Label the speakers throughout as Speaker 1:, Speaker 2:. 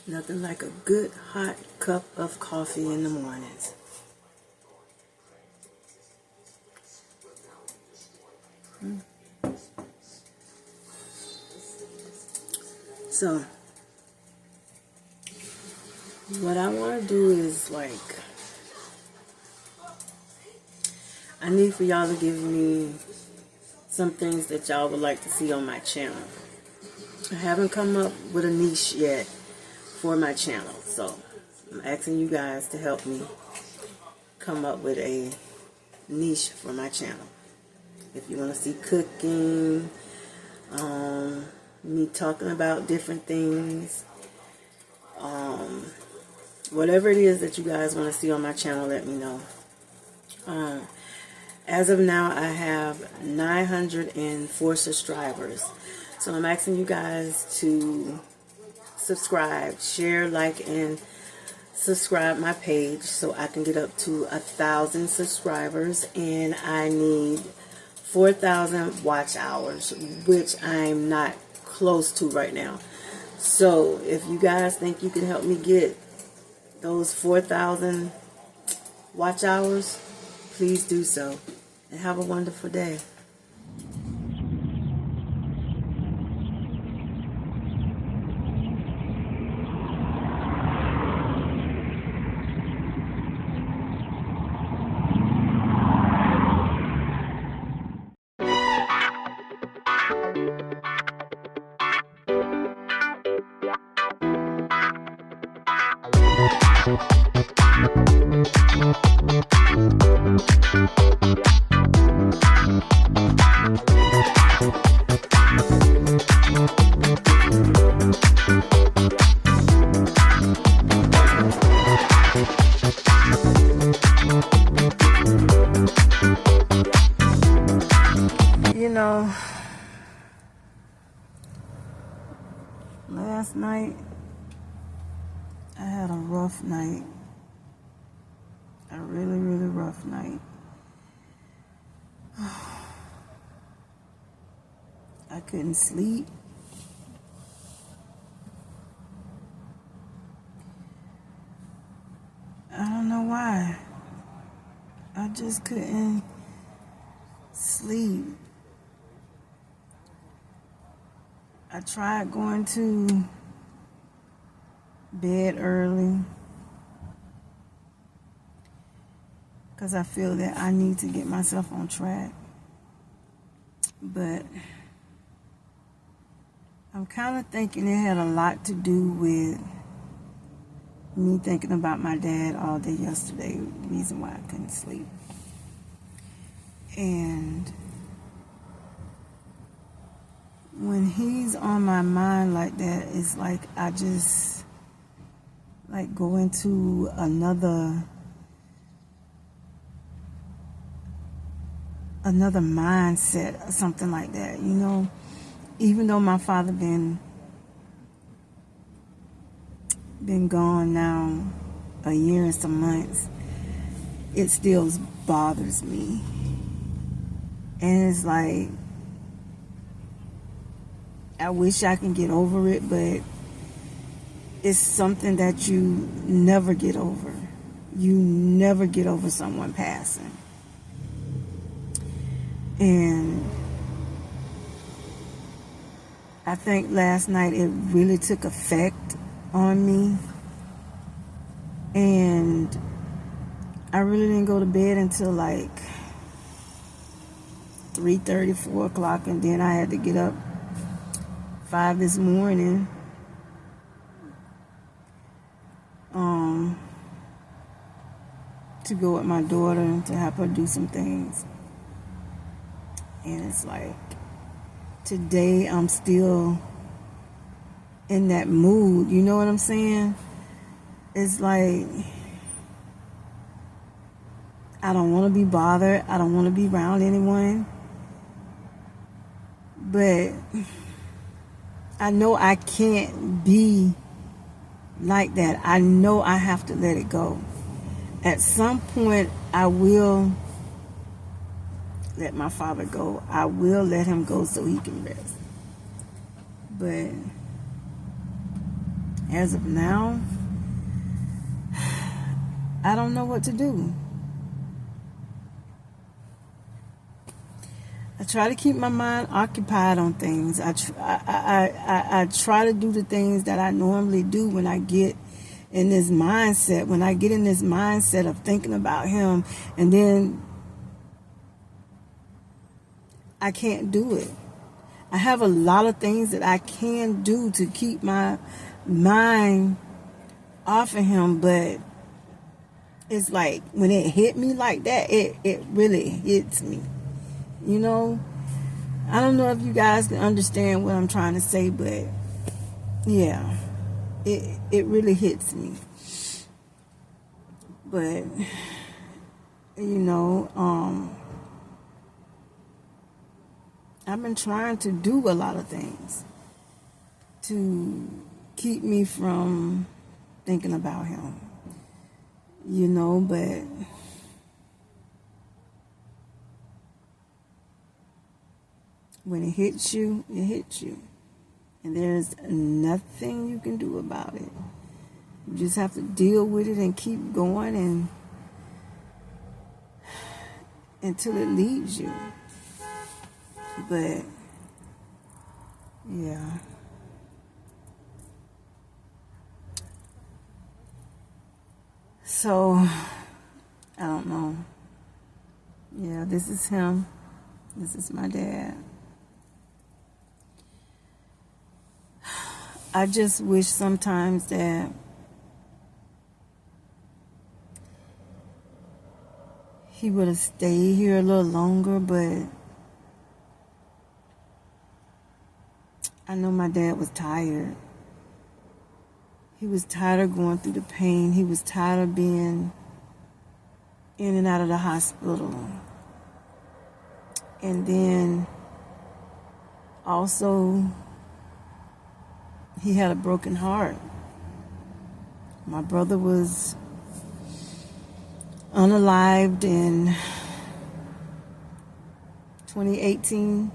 Speaker 1: Nothing like a good hot cup of coffee in the mornings. So, what I want to do is I need for y'all to give me some things that y'all would like to see on my channel. I haven't come up with a niche yet for my channel, so I'm asking you guys to help me come up with a niche for my channel. If you want to see cooking, me talking about different things, whatever it is that you guys want to see on my channel, let me know. As of now, I have 904 subscribers. So I'm asking you guys to subscribe, share, like, and subscribe my page so I can get up to 1,000 subscribers. And I need 4,000 watch hours, which I'm not close to right now. So if you guys think you can help me get those 4,000 watch hours, please do so. And have a wonderful day. You know, last night I had a rough night. A really, really rough night. I couldn't sleep. I don't know why. I just couldn't sleep. I tried going to bed early because I feel that I need to get myself on track. But I'm kind of thinking it had a lot to do with me thinking about my dad all day yesterday, the reason why I couldn't sleep. And when he's on my mind like that, it's like I just go into another mindset or something like that, you know. Even though my father been gone now a year and some months, it still bothers me. And it's like, I wish I can get over it, but it's something that you never get over. You never get over someone passing. And I think last night it really took effect on me. And I really didn't go to bed until like 3:30, 4 o'clock, and then I had to get up 5 this morning to go with my daughter to help her do some things. And it's like, today I'm still in that mood, you know what I'm saying? It's like, I don't want to be bothered. I don't want to be around anyone. But I know I can't be like that. I know I have to let it go. At some point, I will let my father go. I will let him go so he can rest. But as of now, I don't know what to do. I try to keep my mind occupied on things. I try to do the things that I normally do when I get in this mindset. When I get in this mindset of thinking about him, and then I can't do it. I have a lot of things that I can do to keep my mind off of him, but it's like when it hit me like that, it really hits me. You know, I don't know if you guys can understand what I'm trying to say, but yeah, it really hits me. But you know, I've been trying to do a lot of things to keep me from thinking about him. You know, but when it hits you, it hits you. And there's nothing you can do about it. You just have to deal with it and keep going and until it leaves you. But yeah. So I don't know. Yeah, this is him. This is my dad. I just wish sometimes that he would have stayed here a little longer, but I know my dad was tired. He was tired of going through the pain. He was tired of being in and out of the hospital. And then also, he had a broken heart. My brother was unalived in 2018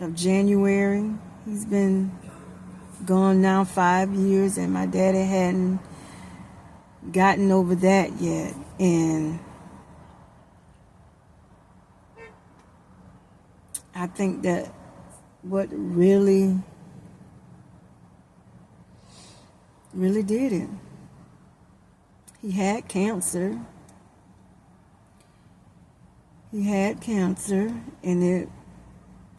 Speaker 1: of January. He's been gone now 5 years, and my daddy hadn't gotten over that yet. And I think that what really did it. He had cancer. And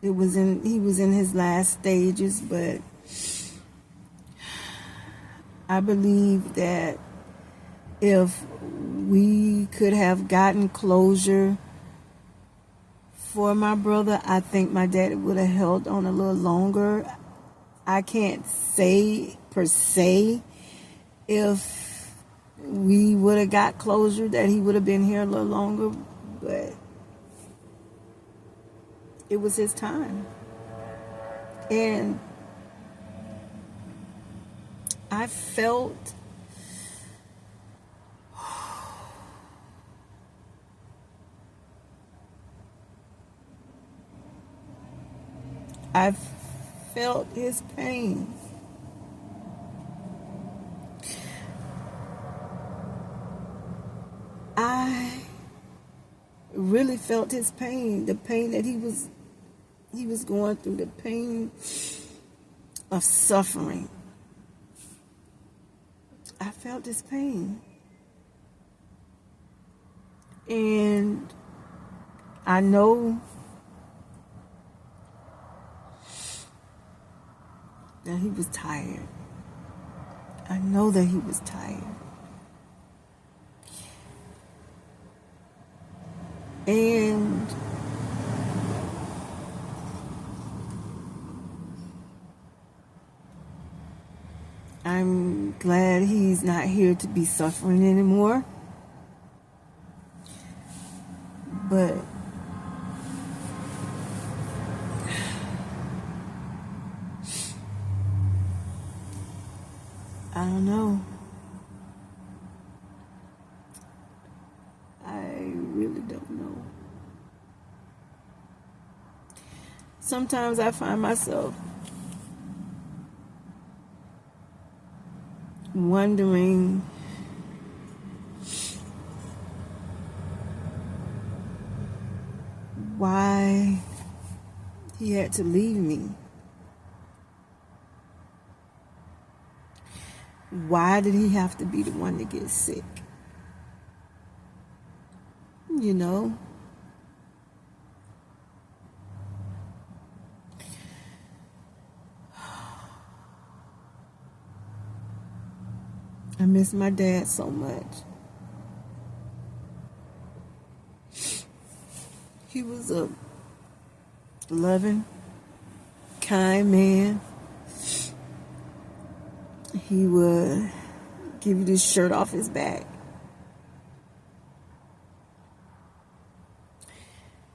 Speaker 1: he was in his last stages, but I believe that if we could have gotten closure for my brother, I think my daddy would have held on a little longer. I can't say per se if we would have got closure that he would have been here a little longer, but it was his time. And I felt his pain. I really felt his pain, the pain that he was going through, the pain of suffering. I felt his pain. And I know that he was tired. I know that he was tired. And I'm glad he's not here to be suffering anymore. But I don't know. I really don't know. Sometimes I find myself wondering why he had to leave me. Why did he have to be the one to get sick? You know? I miss my dad so much. He was a loving, kind man. He would give you this shirt off his back.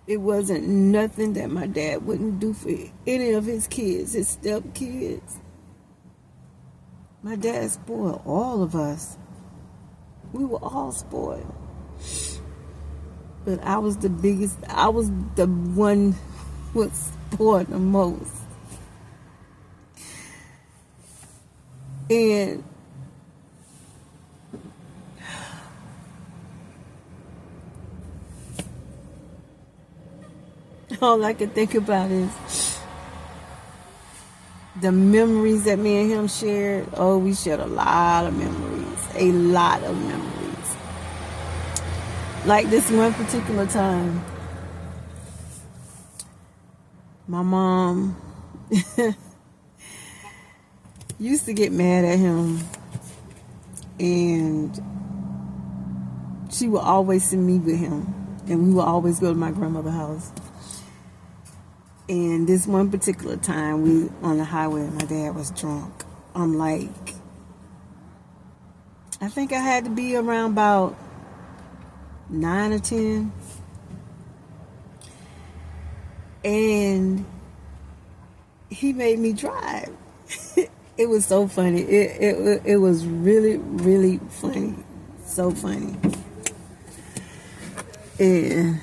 Speaker 1: It wasn't nothing that my dad wouldn't do for any of his kids, his stepkids. My dad spoiled all of us. We were all spoiled. But I was the one who was spoiled the most. And all I can think about is the memories that me and him shared. Oh, we shared a lot of memories. A lot of memories. Like this one particular time, my mom used to get mad at him, and she would always send me with him, and we would always go to my grandmother's house. And this one particular time, we on the highway, my dad was drunk. I'm like, I think I had to be around about 9 or 10. And he made me drive. It was so funny. It was really, really funny. So funny. And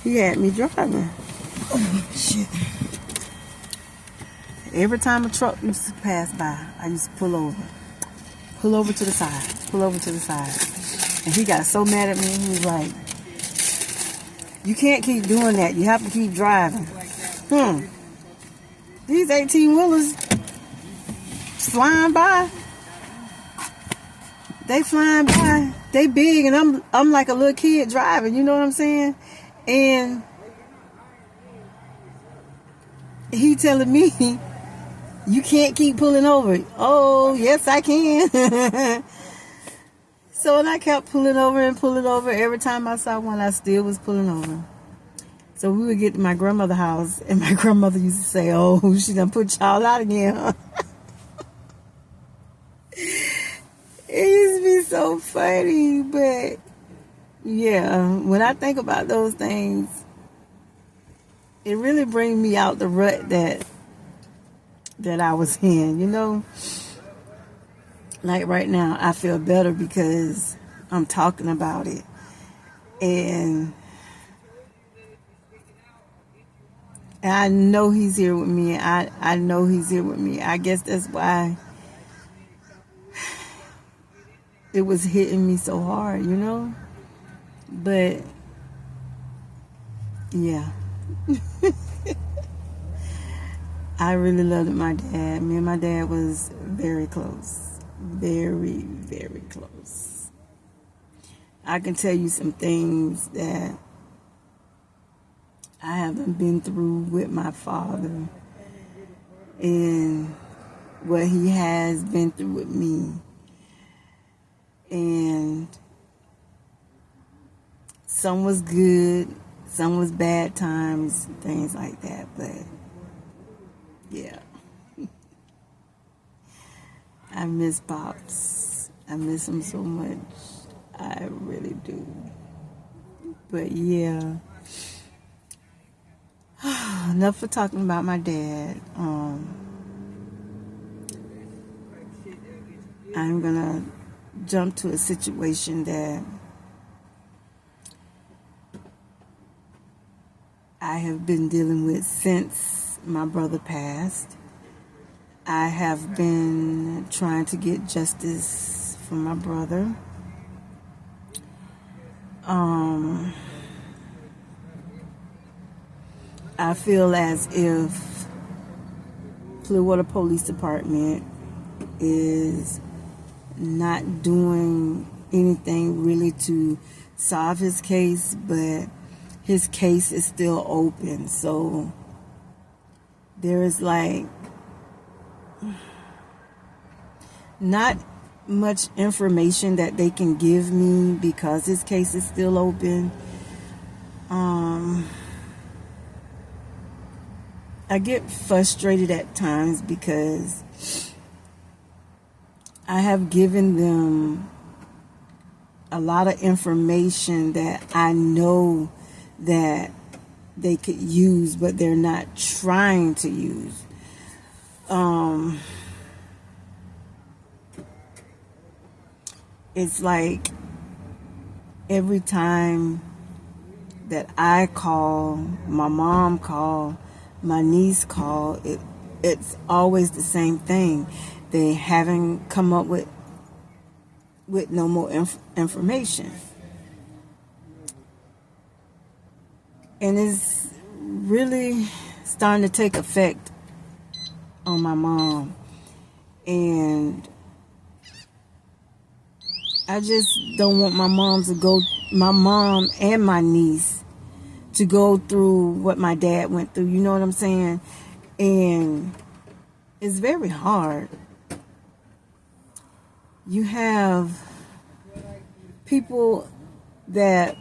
Speaker 1: he had me driving. Oh, shit. Every time a truck used to pass by, I used to pull over. Pull over to the side. Pull over to the side. And he got so mad at me. He was like, you can't keep doing that. You have to keep driving. These 18-wheelers flying by. They flying by. They big, and I'm like a little kid driving. You know what I'm saying? And he telling me, you can't keep pulling over. Oh, yes, I can. So and I kept pulling over and pulling over. Every time I saw one, I still was pulling over. So we would get to my grandmother's house, and my grandmother used to say, oh, she done put y'all out again, huh? It used to be so funny, but yeah, when I think about those things, it really brings me out the rut that I was in, you know? Like right now, I feel better because I'm talking about it. And I know he's here with me. I know he's here with me. I guess that's why it was hitting me so hard, you know? But, yeah. I really loved my dad. Me and my dad was very close. Very, very close. I can tell you some things that I haven't been through with my father, and what he has been through with me. And some was good, some was bad times, things like that, but yeah. I miss Pops. I miss him so much. I really do. But yeah. Enough for talking about my dad. I'm gonna jump to a situation that I have been dealing with since my brother passed. I have been trying to get justice for my brother. I feel as if Clearwater Police Department is not doing anything really to solve his case, but his case is still open. So there is like not much information that they can give me because his case is still open. I get frustrated at times because I have given them a lot of information that I know that they could use, but they're not trying to use. It's like every time that I call, my mom call, my niece call, it's always the same thing. They haven't come up with no more information. And it's really starting to take effect on my mom. And I just don't want my mom and my niece to go through what my dad went through. You know what I'm saying? And it's very hard. You have people that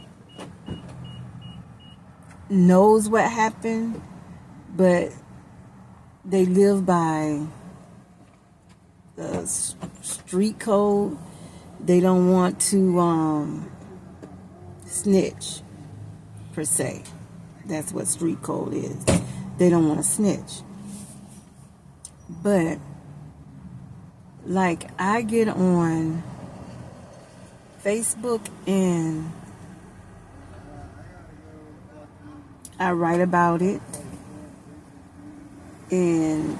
Speaker 1: knows what happened, but they live by the street code. They don't want to snitch, per se. That's what street code is. They don't want to snitch. But like, I get on Facebook and I write about it, and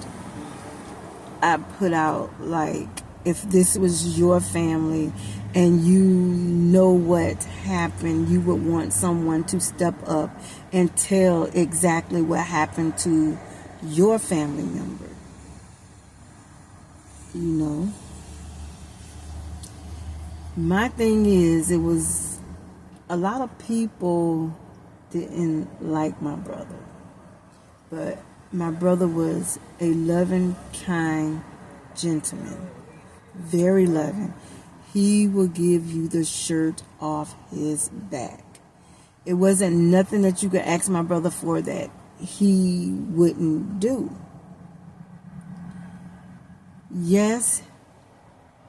Speaker 1: I put out, like, if this was your family and you know what happened, you would want someone to step up and tell exactly what happened to your family member. You know? My thing is, it was a lot of people didn't like my brother. But my brother was a loving, kind gentleman. Very loving. He will give you the shirt off his back. It wasn't nothing that you could ask my brother for that he wouldn't do. Yes,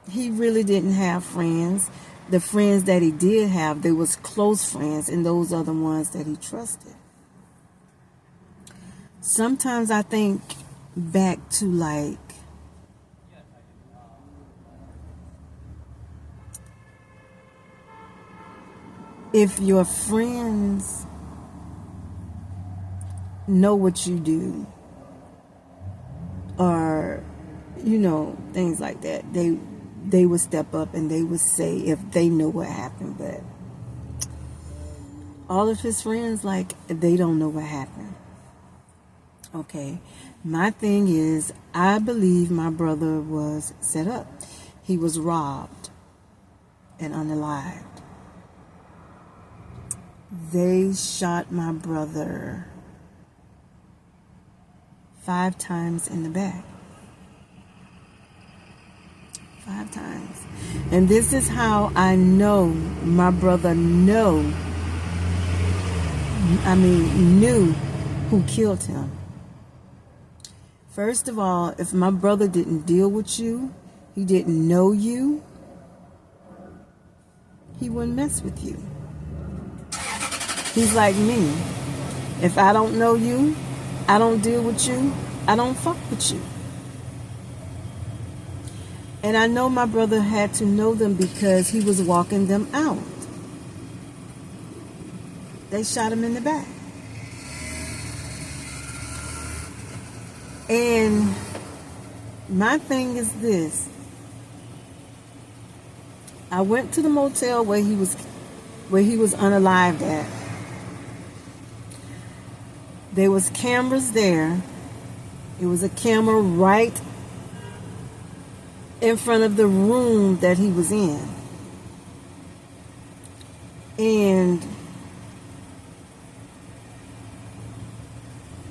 Speaker 1: he really didn't have friends. The friends that he did have, they was close friends, and those are the ones that he trusted. Sometimes I think back to, like, if your friends know what you do, or, you know, things like that, they would step up and they would say if they know what happened. But all of his friends, like, they don't know what happened. Okay, my thing is, I believe my brother was set up. He was robbed and unalived. They shot my brother 5 times in the back. 5 times. And this is how I know my brother knew who killed him. First of all, if my brother didn't deal with you, he didn't know you, he wouldn't mess with you. He's like me. If I don't know you, I don't deal with you, I don't fuck with you. And I know my brother had to know them because he was walking them out. They shot him in the back. And my thing is this. I went to the motel where he was unalived at. There was cameras there. It was a camera right in front of the room that he was in. And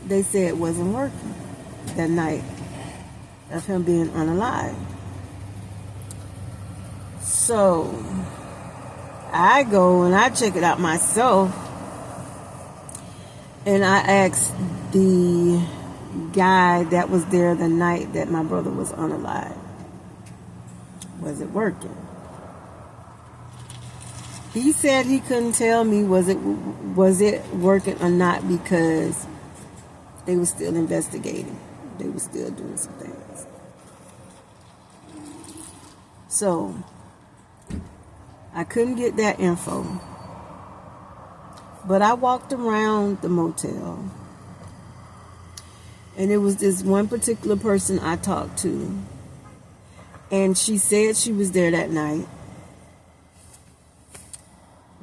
Speaker 1: they said it wasn't working that night of him being unalived. So I go and I check it out myself, and I asked the guy that was there the night that my brother was unalived, was it working? He said he couldn't tell me was it working or not because they were still investigating. They were still doing some things. So I couldn't get that info. But I walked around the motel, and it was this one particular person I talked to, and she said she was there that night.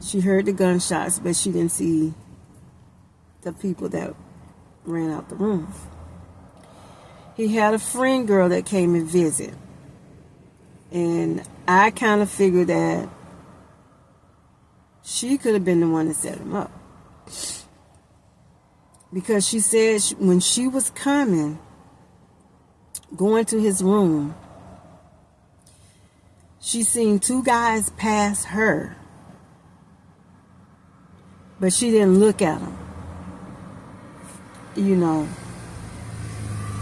Speaker 1: She heard the gunshots, but she didn't see the people that ran out the room. He had a friend girl that came and visit, and I kind of figured that she could have been the one that set him up, because she said when she was going to his room, she seen two guys pass her, but she didn't look at them. You know,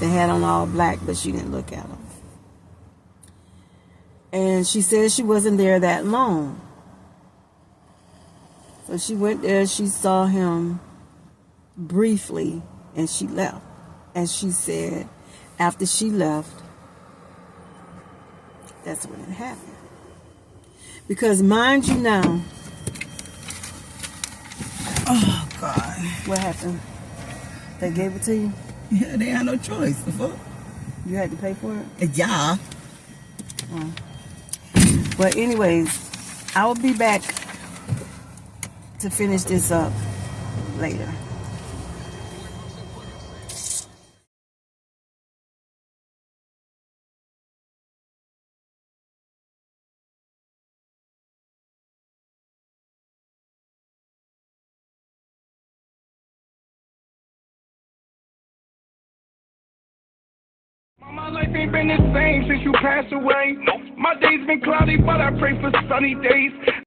Speaker 1: they had on all black, but she didn't look at them. And she said she wasn't there that long. So she went there, she saw him briefly, and she left. And she said after she left, that's when it happened. Because mind you now,
Speaker 2: oh God,
Speaker 1: what happened? They gave it to you?
Speaker 2: Yeah, they had no choice. The fuck?
Speaker 1: You had to pay for it?
Speaker 2: Yeah.
Speaker 1: Oh. But anyways, I will be back to finish this up later.
Speaker 3: My life ain't been the same since you passed away. My days been cloudy, but I pray for sunny days.